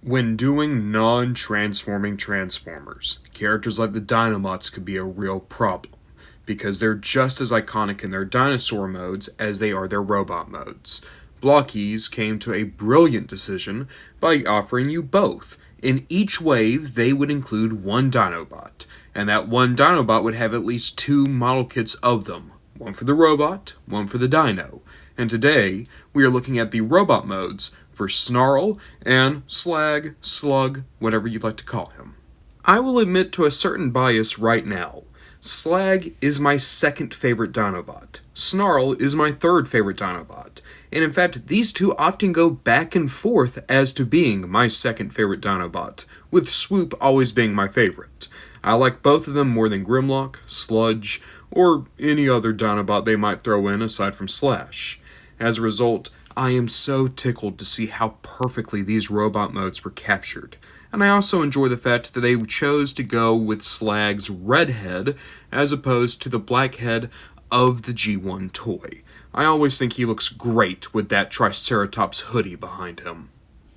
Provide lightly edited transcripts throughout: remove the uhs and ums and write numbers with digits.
When doing non-transforming Transformers, characters like the Dinobots could be a real problem, because they're just as iconic in their dinosaur modes as they are their robot modes. Blokees came to a brilliant decision by offering you both. In each wave, they would include one Dinobot, and that one Dinobot would have at least two model kits of them. One for the robot, one for the dino. And today, we are looking at the robot modes for Snarl and Slag, Slug, whatever you'd like to call him. I will admit to a certain bias right now. Slag is my second favorite Dinobot. Snarl is my third favorite Dinobot. And in fact, these two often go back and forth as to being my second favorite Dinobot, with Swoop always being my favorite. I like both of them more than Grimlock, Sludge, or any other Dinobot they might throw in aside from Slash. As a result, I am so tickled to see how perfectly these robot modes were captured. And I also enjoy the fact that they chose to go with Slag's red head as opposed to the black head of the G1 toy. I always think he looks great with that Triceratops hoodie behind him.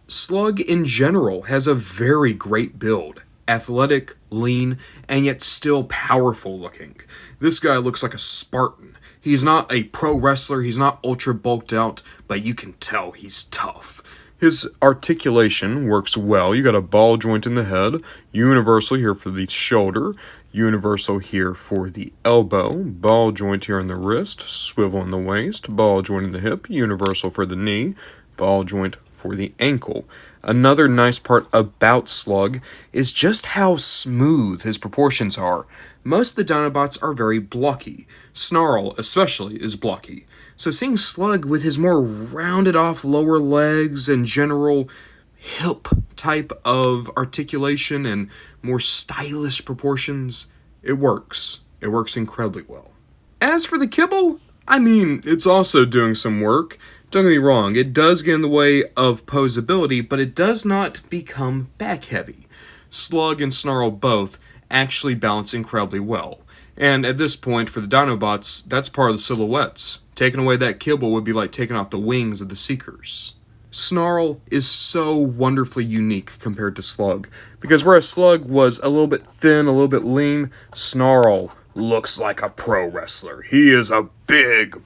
Slug in general has a very great build. Athletic, lean, and yet still powerful looking. This guy looks like a Spartan. He's not a pro wrestler, he's not ultra bulked out, but you can tell he's tough. His articulation works well. You got a ball joint in the head, universal here for the shoulder, universal here for the elbow, ball joint here in the wrist, swivel in the waist, ball joint in the hip, universal for the knee, ball joint for the ankle. Another nice part about Slug is just how smooth his proportions are. Most of the Dinobots are very blocky. Snarl, especially, is blocky. So seeing Slug with his more rounded off lower legs and general hip type of articulation and more stylish proportions, it works. It works incredibly well. As for the kibble, it's also doing some work. Don't get me wrong, it does get in the way of posability, but it does not become back-heavy. Slug and Snarl both actually balance incredibly well. And at this point, for the Dinobots, that's part of the silhouettes. Taking away that kibble would be like taking off the wings of the Seekers. Snarl is so wonderfully unique compared to Slug, because whereas Slug was a little bit thin, a little bit lean, Snarl looks like a pro wrestler. He is a big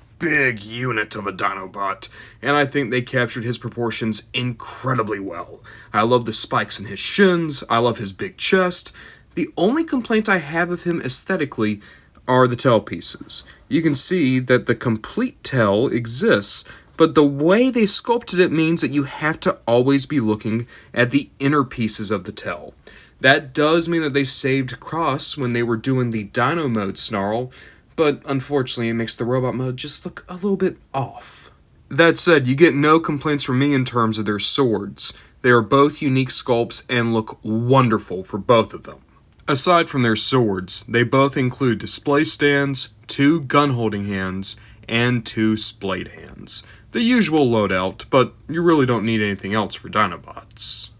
unit of a Dinobot, and I think they captured his proportions incredibly well. I love the spikes in his shins, I love his big chest. The only complaint I have of him aesthetically are the tail pieces. You can see that the complete tail exists, but the way they sculpted it means that you have to always be looking at the inner pieces of the tail. That does mean that they saved Cross when they were doing the Dino mode Snarl, but unfortunately it makes the robot mode just look a little bit off. That said, you get no complaints from me in terms of their swords. They are both unique sculpts and look wonderful for both of them. Aside from their swords, they both include display stands, 2 gun-holding hands, and 2 splayed hands. The usual loadout, but you really don't need anything else for Dinobots.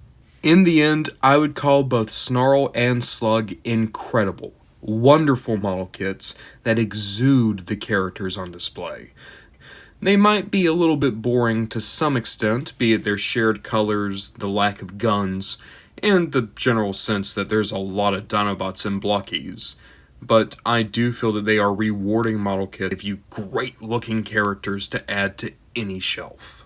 In the end, I would call both Snarl and Slug incredible. Wonderful model kits that exude the characters on display. They might be a little bit boring to some extent, be it their shared colors, the lack of guns, and the general sense that there's a lot of Dinobots and Blokees. But I do feel that they are rewarding model kits, give you great looking characters to add to any shelf.